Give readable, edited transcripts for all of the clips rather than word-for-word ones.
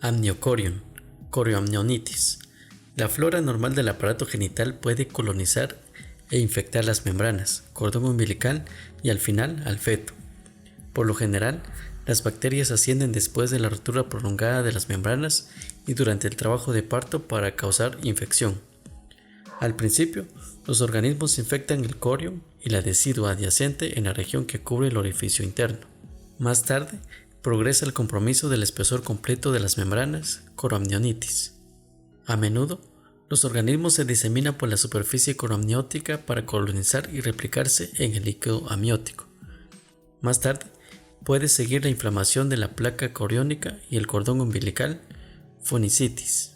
Amniocorion, corioamnionitis. La flora normal del aparato genital puede colonizar e infectar las membranas, cordón umbilical y al final al feto. Por lo general, las bacterias ascienden después de la rotura prolongada de las membranas y durante el trabajo de parto para causar infección. Al principio, los organismos infectan el corion y la decidua adyacente en la región que cubre el orificio interno. Más tarde, progresa el compromiso del espesor completo de las membranas, coroamnionitis. A menudo, los organismos se diseminan por la superficie coroamniótica para colonizar y replicarse en el líquido amniótico. Más tarde, puede seguir la inflamación de la placa coriónica y el cordón umbilical, funicitis.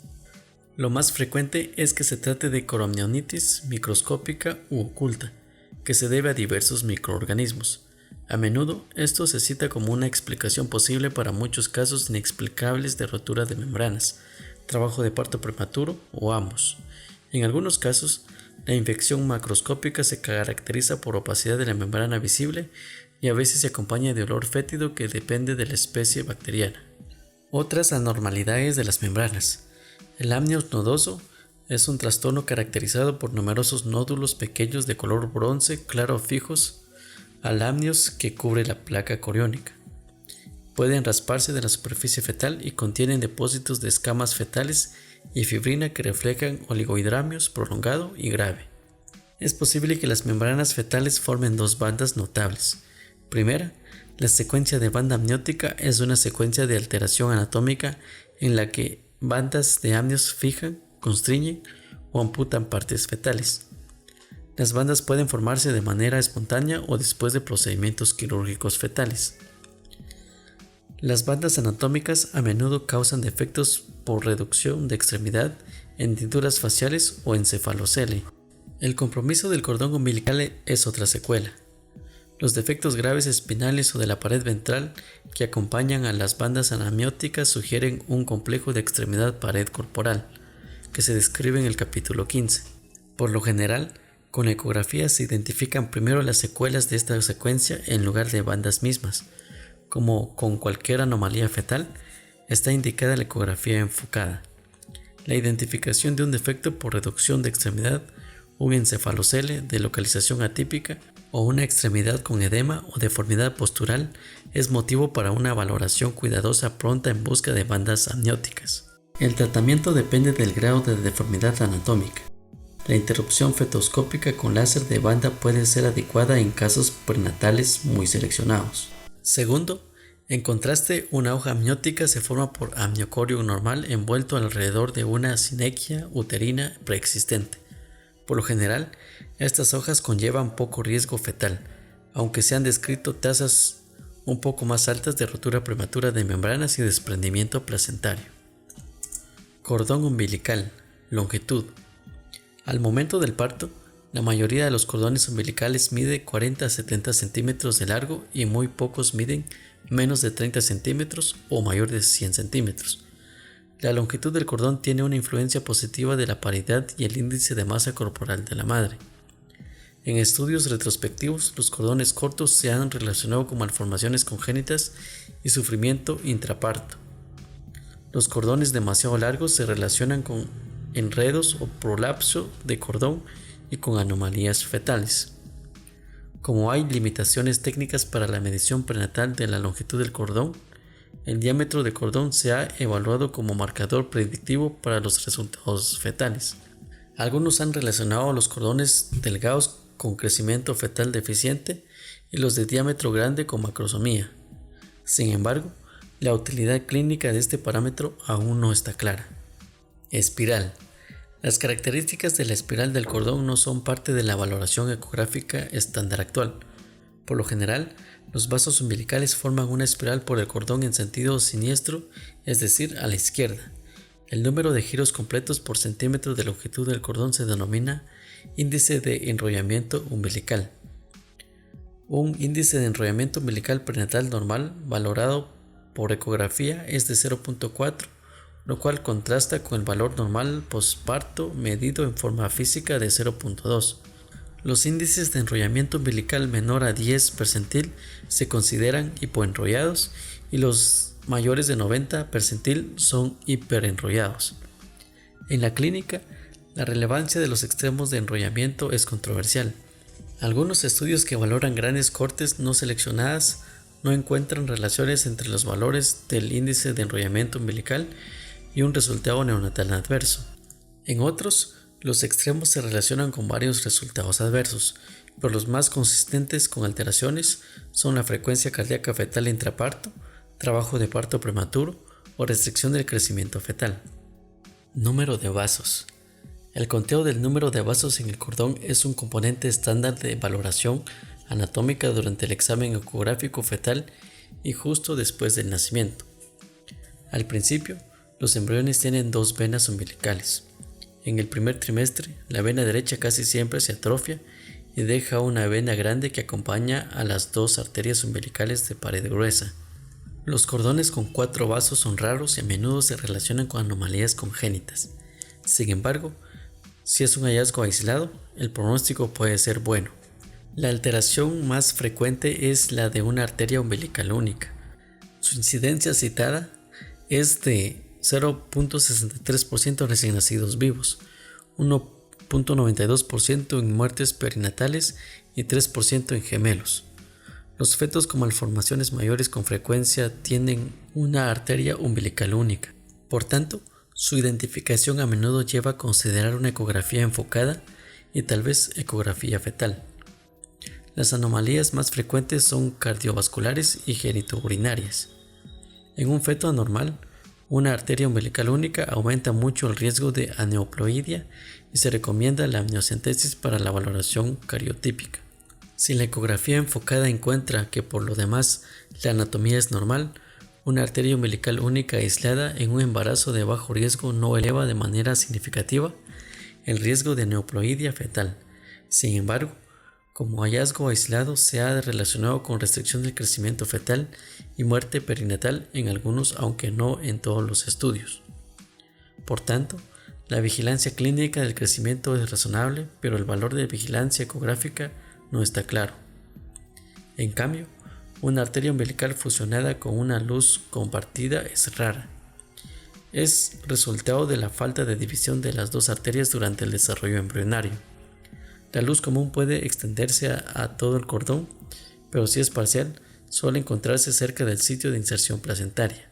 Lo más frecuente es que se trate de coroamnionitis microscópica u oculta, que se debe a diversos microorganismos. A menudo, esto se cita como una explicación posible para muchos casos inexplicables de rotura de membranas, trabajo de parto prematuro o ambos. En algunos casos, la infección macroscópica se caracteriza por opacidad de la membrana visible y a veces se acompaña de olor fétido que depende de la especie bacteriana. Otras anormalidades de las membranas. El amnios nodoso es un trastorno caracterizado por numerosos nódulos pequeños de color bronce claro fijos al amnios que cubre la placa coriónica. Pueden rasparse de la superficie fetal y contienen depósitos de escamas fetales y fibrina que reflejan oligohidramios prolongado y grave. Es posible que las membranas fetales formen dos bandas notables. Primera, la secuencia de banda amniótica es una secuencia de alteración anatómica en la que bandas de amnios fijan, constriñen o amputan partes fetales. Las bandas pueden formarse de manera espontánea o después de procedimientos quirúrgicos fetales. Las bandas anatómicas a menudo causan defectos por reducción de extremidad, hendiduras faciales o encefalocele. El compromiso del cordón umbilical es otra secuela. Los defectos graves espinales o de la pared ventral que acompañan a las bandas amnióticas sugieren un complejo de extremidad-pared corporal, que se describe en el capítulo 15. Por lo general, con la ecografía se identifican primero las secuelas de esta secuencia en lugar de bandas mismas. Como con cualquier anomalía fetal, está indicada la ecografía enfocada. La identificación de un defecto por reducción de extremidad, un encefalocele de localización atípica o una extremidad con edema o deformidad postural es motivo para una valoración cuidadosa pronta en busca de bandas amnióticas. El tratamiento depende del grado de deformidad anatómica. La interrupción fetoscópica con láser de banda puede ser adecuada en casos prenatales muy seleccionados. Segundo, en contraste, una hoja amniótica se forma por amniocorio normal envuelto alrededor de una sinequia uterina preexistente. Por lo general, estas hojas conllevan poco riesgo fetal, aunque se han descrito tasas un poco más altas de rotura prematura de membranas y desprendimiento placentario. Cordón umbilical, longitud. Al momento del parto, la mayoría de los cordones umbilicales mide 40 a 70 centímetros de largo y muy pocos miden menos de 30 centímetros o mayor de 100 centímetros. La longitud del cordón tiene una influencia positiva de la paridad y el índice de masa corporal de la madre. En estudios retrospectivos, los cordones cortos se han relacionado con malformaciones congénitas y sufrimiento intraparto. Los cordones demasiado largos se relacionan con enredos o prolapso de cordón y con anomalías fetales. Como hay limitaciones técnicas para la medición prenatal de la longitud del cordón, el diámetro de cordón se ha evaluado como marcador predictivo para los resultados fetales. Algunos han relacionado los cordones delgados con crecimiento fetal deficiente y los de diámetro grande con macrosomía. Sin embargo, la utilidad clínica de este parámetro aún no está clara. Espiral. Las características de la espiral del cordón no son parte de la valoración ecográfica estándar actual. Por lo general, los vasos umbilicales forman una espiral por el cordón en sentido siniestro, es decir, a la izquierda. El número de giros completos por centímetro de longitud del cordón se denomina índice de enrollamiento umbilical. Un índice de enrollamiento umbilical prenatal normal valorado por ecografía es de 0.4, lo cual contrasta con el valor normal posparto medido en forma física de 0.2. Los índices de enrollamiento umbilical menor a 10 percentil se consideran hipoenrollados y los mayores de 90 percentil son hiperenrollados. En la clínica, la relevancia de los extremos de enrollamiento es controversial. Algunos estudios que valoran grandes cortes no seleccionadas no encuentran relaciones entre los valores del índice de enrollamiento umbilical y un resultado neonatal adverso. En otros, los extremos se relacionan con varios resultados adversos, pero los más consistentes con alteraciones son la frecuencia cardíaca fetal intraparto, trabajo de parto prematuro o restricción del crecimiento fetal. Número de vasos. El conteo del número de vasos en el cordón es un componente estándar de valoración anatómica durante el examen ecográfico fetal y justo después del nacimiento. Al principio, los embriones tienen dos venas umbilicales. En el primer trimestre, la vena derecha casi siempre se atrofia y deja una vena grande que acompaña a las dos arterias umbilicales de pared gruesa. Los cordones con 4 vasos son raros y a menudo se relacionan con anomalías congénitas. Sin embargo, si es un hallazgo aislado, el pronóstico puede ser bueno. La alteración más frecuente es la de una arteria umbilical única. Su incidencia citada es de 0.63% en recién nacidos vivos, 1.92% en muertes perinatales y 3% en gemelos. Los fetos con malformaciones mayores con frecuencia tienen una arteria umbilical única. Por tanto, su identificación a menudo lleva a considerar una ecografía enfocada y tal vez ecografía fetal. Las anomalías más frecuentes son cardiovasculares y genitourinarias. En un feto anormal, una arteria umbilical única aumenta mucho el riesgo de aneuploidia y se recomienda la amniocentesis para la valoración cariotípica. Si la ecografía enfocada encuentra que por lo demás la anatomía es normal, una arteria umbilical única aislada en un embarazo de bajo riesgo no eleva de manera significativa el riesgo de aneuploidia fetal. Sin embargo, como hallazgo aislado se ha relacionado con restricción del crecimiento fetal y muerte perinatal en algunos, aunque no en todos los estudios. Por tanto, la vigilancia clínica del crecimiento es razonable, pero el valor de vigilancia ecográfica no está claro. En cambio, una arteria umbilical fusionada con una luz compartida es rara. Es resultado de la falta de división de las dos arterias durante el desarrollo embrionario. La luz común puede extenderse a todo el cordón, pero si es parcial, suele encontrarse cerca del sitio de inserción placentaria.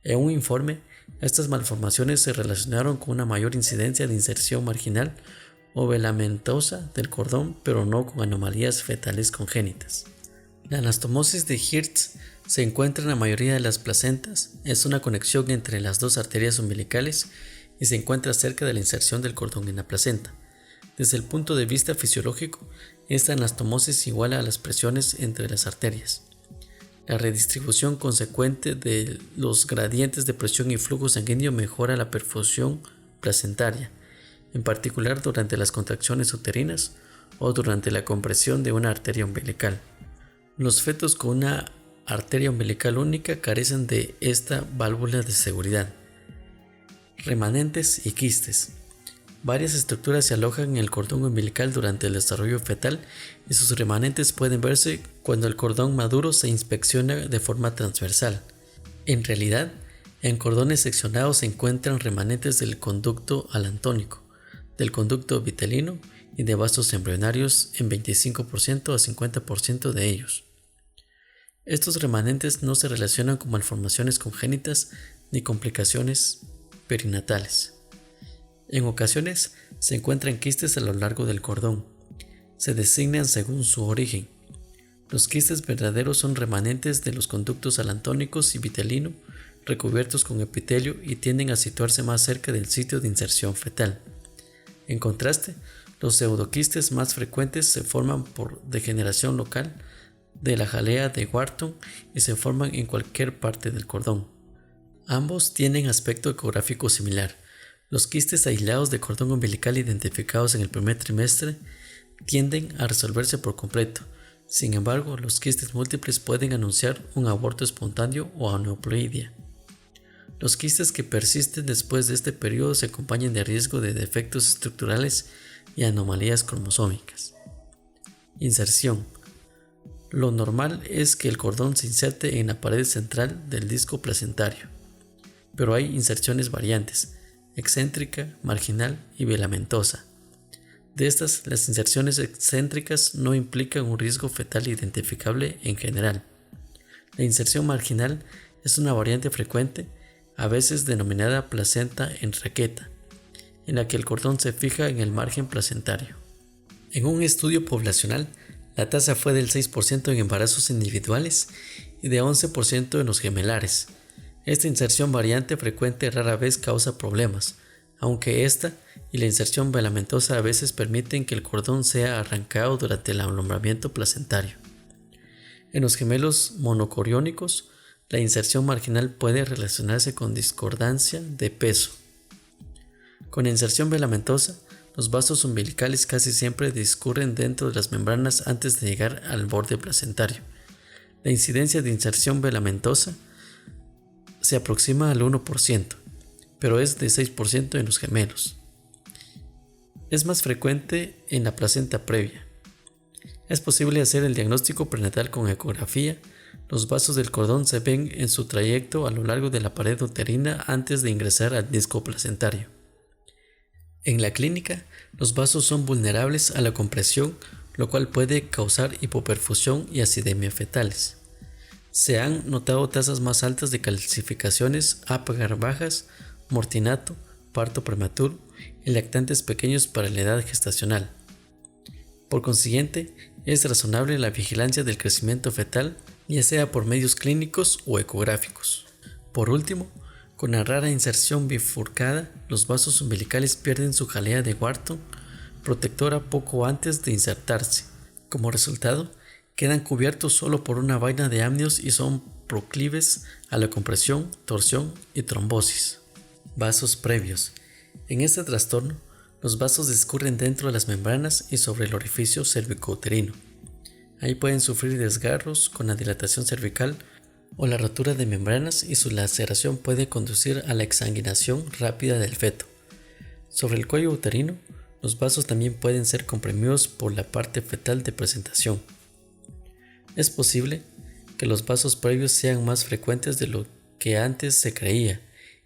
En un informe, estas malformaciones se relacionaron con una mayor incidencia de inserción marginal o velamentosa del cordón, pero no con anomalías fetales congénitas. La anastomosis de Hirsch se encuentra en la mayoría de las placentas, es una conexión entre las dos arterias umbilicales y se encuentra cerca de la inserción del cordón en la placenta. Desde el punto de vista fisiológico, esta anastomosis iguala a las presiones entre las arterias. La redistribución consecuente de los gradientes de presión y flujo sanguíneo mejora la perfusión placentaria, en particular durante las contracciones uterinas o durante la compresión de una arteria umbilical. Los fetos con una arteria umbilical única carecen de esta válvula de seguridad. Remanentes y quistes. Varias estructuras se alojan en el cordón umbilical durante el desarrollo fetal y sus remanentes pueden verse cuando el cordón maduro se inspecciona de forma transversal. En realidad, en cordones seccionados se encuentran remanentes del conducto alantónico, del conducto vitelino y de vasos embrionarios en 25% a 50% de ellos. Estos remanentes no se relacionan con malformaciones congénitas ni complicaciones perinatales. En ocasiones se encuentran quistes a lo largo del cordón. Se designan según su origen. Los quistes verdaderos son remanentes de los conductos alantónicos y vitelino recubiertos con epitelio y tienden a situarse más cerca del sitio de inserción fetal. En contraste, los pseudoquistes más frecuentes se forman por degeneración local de la jalea de Wharton y se forman en cualquier parte del cordón. Ambos tienen aspecto ecográfico similar. Los quistes aislados de cordón umbilical identificados en el primer trimestre tienden a resolverse por completo. Sin embargo, los quistes múltiples pueden anunciar un aborto espontáneo o aneuploidia. Los quistes que persisten después de este periodo se acompañan de riesgo de defectos estructurales y anomalías cromosómicas. Inserción. Lo normal es que el cordón se inserte en la pared central del disco placentario, pero hay inserciones variantes: excéntrica, marginal y velamentosa. De estas, las inserciones excéntricas no implican un riesgo fetal identificable en general. La inserción marginal es una variante frecuente, a veces denominada placenta en raqueta, en la que el cordón se fija en el margen placentario. En un estudio poblacional, la tasa fue del 6% en embarazos individuales y de 11% en los gemelares. Esta inserción variante frecuente rara vez causa problemas, aunque esta y la inserción velamentosa a veces permiten que el cordón sea arrancado durante el alumbramiento placentario. En los gemelos monocoriónicos, la inserción marginal puede relacionarse con discordancia de peso. Con la inserción velamentosa, los vasos umbilicales casi siempre discurren dentro de las membranas antes de llegar al borde placentario. La incidencia de inserción velamentosa se aproxima al 1%, pero es de 6% en los gemelos. Es más frecuente en la placenta previa. Es posible hacer el diagnóstico prenatal con ecografía. Los vasos del cordón se ven en su trayecto a lo largo de la pared uterina antes de ingresar al disco placentario. En la clínica, los vasos son vulnerables a la compresión, lo cual puede causar hipoperfusión y acidemia fetales. Se han notado tasas más altas de calcificaciones, APGAR bajas, mortinato, parto prematuro y lactantes pequeños para la edad gestacional. Por consiguiente, es razonable la vigilancia del crecimiento fetal, ya sea por medios clínicos o ecográficos. Por último, con la rara inserción bifurcada, los vasos umbilicales pierden su jalea de Wharton protectora poco antes de insertarse. Como resultado, quedan cubiertos solo por una vaina de amnios y son proclives a la compresión, torsión y trombosis. Vasos previos. En este trastorno, los vasos discurren dentro de las membranas y sobre el orificio cervicouterino. Ahí pueden sufrir desgarros con la dilatación cervical o la rotura de membranas, y su laceración puede conducir a la exsanguinación rápida del feto. Sobre el cuello uterino, los vasos también pueden ser comprimidos por la parte fetal de presentación. Es posible que los vasos previos sean más frecuentes de lo que antes se creía,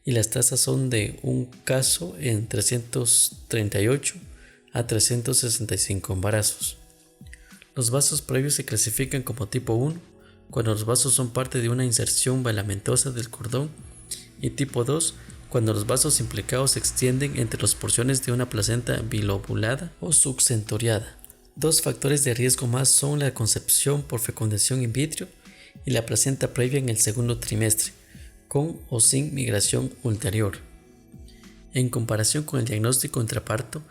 y las tasas son de un caso en 338 a 365 embarazos. Los vasos previos se clasifican como tipo 1 cuando los vasos son parte de una inserción velamentosa del cordón, y tipo 2 cuando los vasos implicados se extienden entre las porciones de una placenta bilobulada o subcentoriada. Dos factores de riesgo más son la concepción por fecundación in vitro y la placenta previa en el segundo trimestre, con o sin migración ulterior. En comparación con el diagnóstico intraparto,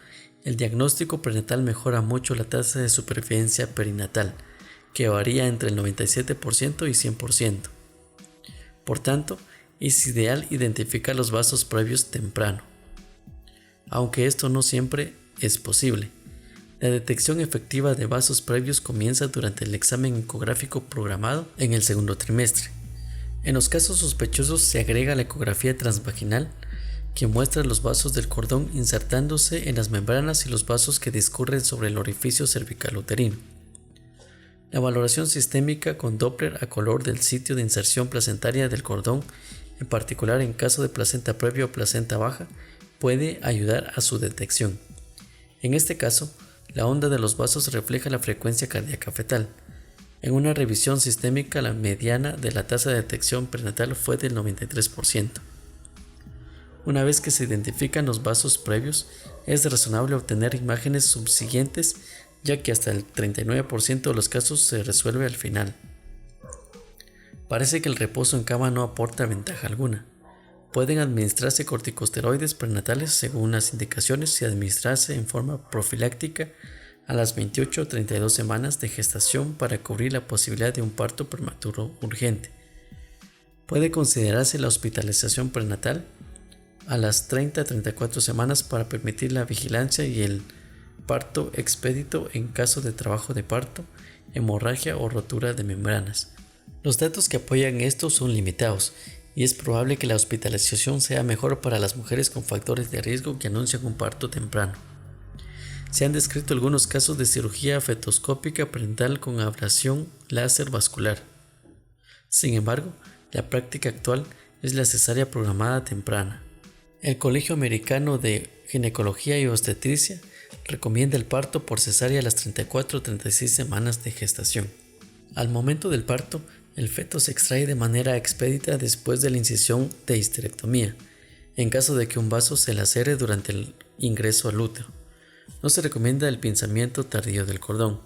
el diagnóstico prenatal mejora mucho la tasa de supervivencia perinatal, que varía entre el 97% y 100%. Por tanto, es ideal identificar los vasos previos temprano, aunque esto no siempre es posible. La detección efectiva de vasos previos comienza durante el examen ecográfico programado en el segundo trimestre. En los casos sospechosos se agrega la ecografía transvaginal, que muestra los vasos del cordón insertándose en las membranas y los vasos que discurren sobre el orificio cervical uterino. La valoración sistémica con Doppler a color del sitio de inserción placentaria del cordón, en particular en caso de placenta previa o placenta baja, puede ayudar a su detección. En este caso, la onda de los vasos refleja la frecuencia cardíaca fetal. En una revisión sistémica, la mediana de la tasa de detección prenatal fue del 93%. Una vez que se identifican los vasos previos, es razonable obtener imágenes subsiguientes, ya que hasta el 39% de los casos se resuelve al final. Parece que el reposo en cama no aporta ventaja alguna. Pueden administrarse corticosteroides prenatales según las indicaciones y administrarse en forma profiláctica a las 28 o 32 semanas de gestación para cubrir la posibilidad de un parto prematuro urgente. Puede considerarse la hospitalización prenatal a las 30 a 34 semanas para permitir la vigilancia y el parto expedito en caso de trabajo de parto, hemorragia o rotura de membranas. Los datos que apoyan esto son limitados, y es probable que la hospitalización sea mejor para las mujeres con factores de riesgo que anuncian un parto temprano. Se han descrito algunos casos de cirugía fetoscópica parental con ablación láser vascular. Sin embargo, la práctica actual es la cesárea programada temprana. El Colegio Americano de Ginecología y Obstetricia recomienda el parto por cesárea a las 34 o 36 semanas de gestación. Al momento del parto, el feto se extrae de manera expedita después de la incisión de histerectomía, en caso de que un vaso se lacere durante el ingreso al útero. No se recomienda el pinzamiento tardío del cordón.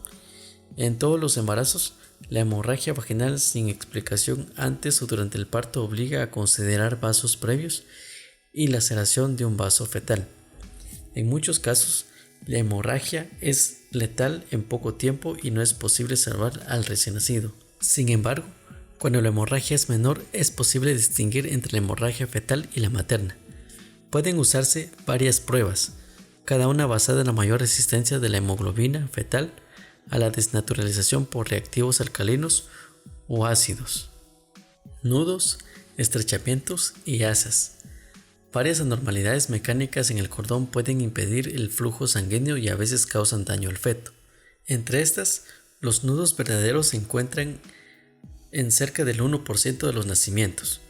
En todos los embarazos, la hemorragia vaginal sin explicación antes o durante el parto obliga a considerar vasos previos y laceración de un vaso fetal. En muchos casos, la hemorragia es letal en poco tiempo y no es posible salvar al recién nacido. Sin embargo, cuando la hemorragia es menor, es posible distinguir entre la hemorragia fetal y la materna. Pueden usarse varias pruebas, cada una basada en la mayor resistencia de la hemoglobina fetal a la desnaturalización por reactivos alcalinos o ácidos, nudos, estrechamientos y asas. Varias anormalidades mecánicas en el cordón pueden impedir el flujo sanguíneo y a veces causan daño al feto. Entre estas, los nudos verdaderos se encuentran en cerca del 1% de los nacimientos.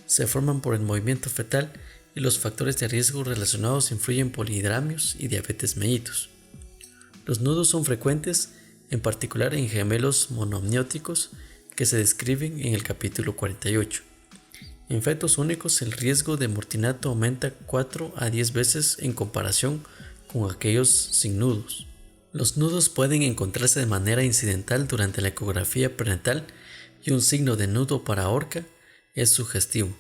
Se forman por el movimiento fetal y los factores de riesgo relacionados influyen polihidramios y diabetes mellitus. Los nudos son frecuentes, en particular en gemelos monoamnióticos que se describen en el capítulo 48. En fetos únicos, el riesgo de mortinato aumenta 4 a 10 veces en comparación con aquellos sin nudos. Los nudos pueden encontrarse de manera incidental durante la ecografía prenatal y un signo de nudo para aorca es sugestivo.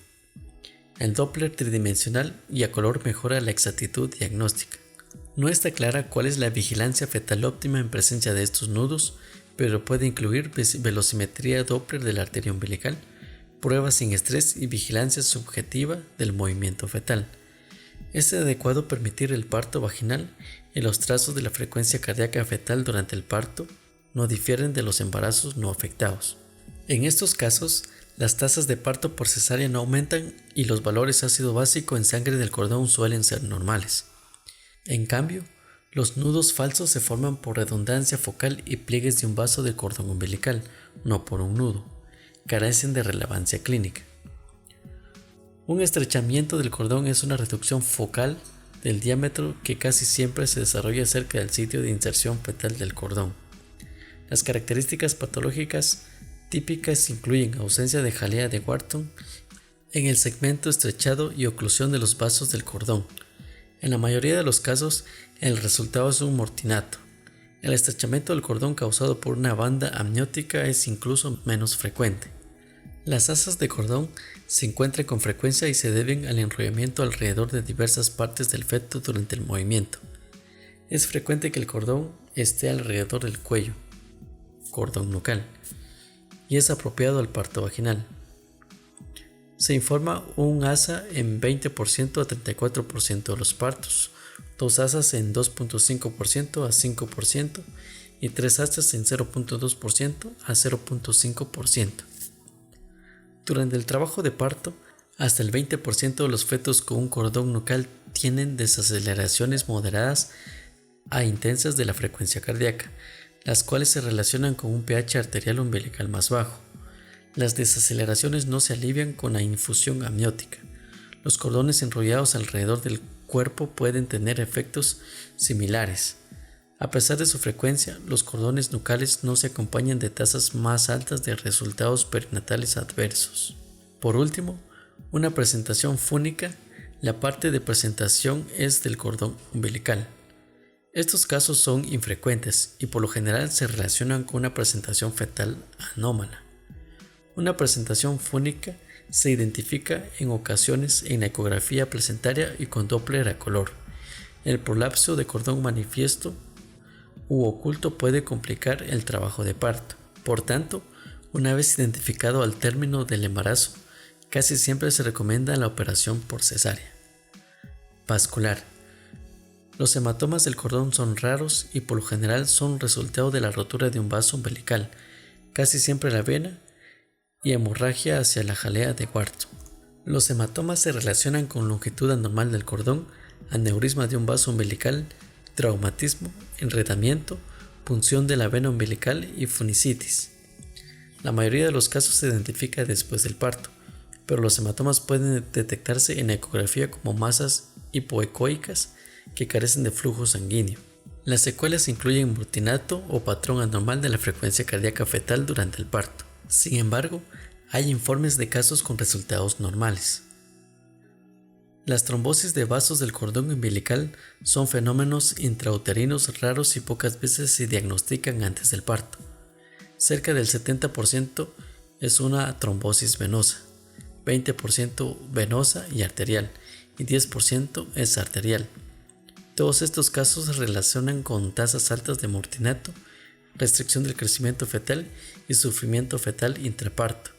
El Doppler tridimensional y a color mejora la exactitud diagnóstica. No está clara cuál es la vigilancia fetal óptima en presencia de estos nudos, pero puede incluir velocimetría Doppler de la arteria umbilical, pruebas sin estrés y vigilancia subjetiva del movimiento fetal. Es adecuado permitir el parto vaginal y los trazos de la frecuencia cardíaca fetal durante el parto no difieren de los embarazos no afectados. En estos casos, las tasas de parto por cesárea no aumentan y los valores ácido básico en sangre del cordón suelen ser normales. En cambio, los nudos falsos se forman por redundancia focal y pliegues de un vaso del cordón umbilical, no por un nudo. Carecen de relevancia clínica. Un estrechamiento del cordón es una reducción focal del diámetro que casi siempre se desarrolla cerca del sitio de inserción fetal del cordón. Las características patológicas típicas incluyen ausencia de jalea de Wharton en el segmento estrechado y oclusión de los vasos del cordón. En la mayoría de los casos, el resultado es un mortinato. El estrechamiento del cordón causado por una banda amniótica es incluso menos frecuente. Las asas de cordón se encuentran con frecuencia y se deben al enrollamiento alrededor de diversas partes del feto durante el movimiento. Es frecuente que el cordón esté alrededor del cuello, cordón nucal, y es apropiado al parto vaginal. Se informa un asa en 20% a 34% de los partos, 2 asas en 2.5% a 5% y 3 asas en 0.2% a 0.5%. Durante el trabajo de parto, hasta el 20% de los fetos con un cordón nucal tienen desaceleraciones moderadas a intensas de la frecuencia cardíaca, las cuales se relacionan con un pH arterial umbilical más bajo. Las desaceleraciones no se alivian con la infusión amniótica. Los cordones enrollados alrededor del cuerpo pueden tener efectos similares. A pesar de su frecuencia, los cordones nucales no se acompañan de tasas más altas de resultados perinatales adversos. Por último, una presentación fúnica, la parte de presentación es del cordón umbilical. Estos casos son infrecuentes y por lo general se relacionan con una presentación fetal anómala. Una presentación fúnica se identifica en ocasiones en la ecografía placentaria y con Doppler a color. El prolapso de cordón manifiesto u oculto puede complicar el trabajo de parto. Por tanto, una vez identificado al término del embarazo, casi siempre se recomienda la operación por cesárea. Vascular. Los hematomas del cordón son raros y por lo general son resultado de la rotura de un vaso umbilical, casi siempre la vena, y hemorragia hacia la jalea de Wharton. Los hematomas se relacionan con longitud anormal del cordón, aneurisma de un vaso umbilical, traumatismo, enredamiento, punción de la vena umbilical y funicitis. La mayoría de los casos se identifica después del parto, pero los hematomas pueden detectarse en ecografía como masas hipoecoicas que carecen de flujo sanguíneo. Las secuelas incluyen murtinato o patrón anormal de la frecuencia cardíaca fetal durante el parto. Sin embargo, hay informes de casos con resultados normales. Las trombosis de vasos del cordón umbilical son fenómenos intrauterinos raros y pocas veces se diagnostican antes del parto. Cerca del 70% es una trombosis venosa, 20% venosa y arterial, y 10% es arterial. Todos estos casos se relacionan con tasas altas de murtinato, restricción del crecimiento fetal y sufrimiento fetal intraparto.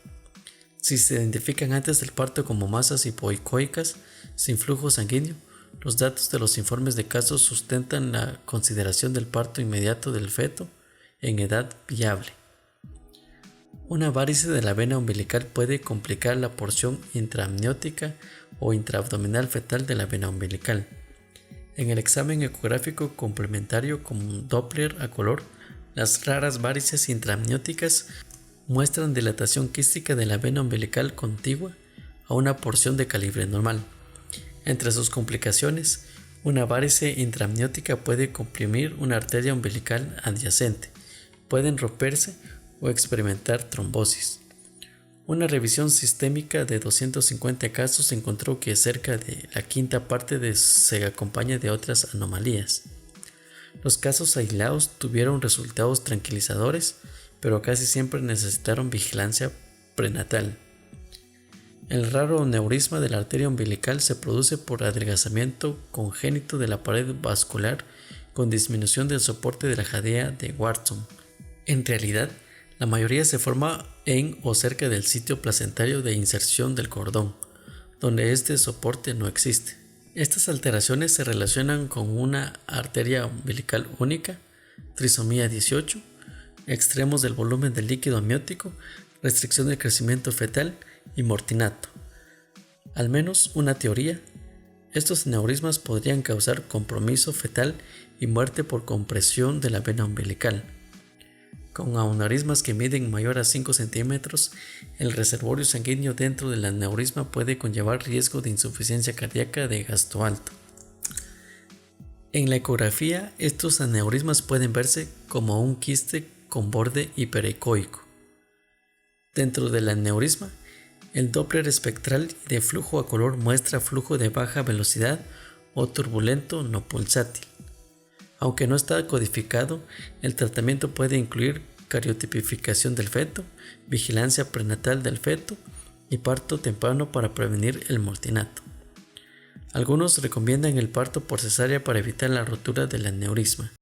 Si se identifican antes del parto como masas hipoecoicas sin flujo sanguíneo, los datos de los informes de casos sustentan la consideración del parto inmediato del feto en edad viable. Una varice de la vena umbilical puede complicar la porción intraamniótica o intraabdominal fetal de la vena umbilical. En el examen ecográfico complementario con Doppler a color, las raras varices intraamnióticas muestran dilatación quística de la vena umbilical contigua a una porción de calibre normal. Entre sus complicaciones, una varice intraamniótica puede comprimir una arteria umbilical adyacente, pueden romperse o experimentar trombosis. Una revisión sistémica de 250 casos encontró que cerca de la quinta parte se acompaña de otras anomalías. Los casos aislados tuvieron resultados tranquilizadores, pero casi siempre necesitaron vigilancia prenatal. El raro aneurisma de la arteria umbilical se produce por adelgazamiento congénito de la pared vascular con disminución del soporte de la jadea de Wharton. En realidad, la mayoría se forma en o cerca del sitio placentario de inserción del cordón, donde este soporte no existe. Estas alteraciones se relacionan con una arteria umbilical única, trisomía 18, extremos del volumen del líquido amniótico, restricción del crecimiento fetal y mortinato. Al menos una teoría, estos aneurismas podrían causar compromiso fetal y muerte por compresión de la vena umbilical. Con aneurismas que miden mayor a 5 centímetros, el reservorio sanguíneo dentro del aneurisma puede conllevar riesgo de insuficiencia cardíaca de gasto alto. En la ecografía, estos aneurismas pueden verse como un quiste con borde hiperecoico. Dentro del aneurisma, el Doppler espectral de flujo a color muestra flujo de baja velocidad o turbulento no pulsátil. Aunque no está codificado, el tratamiento puede incluir cariotipificación del feto, vigilancia prenatal del feto y parto temprano para prevenir el mortinato. Algunos recomiendan el parto por cesárea para evitar la rotura del aneurisma.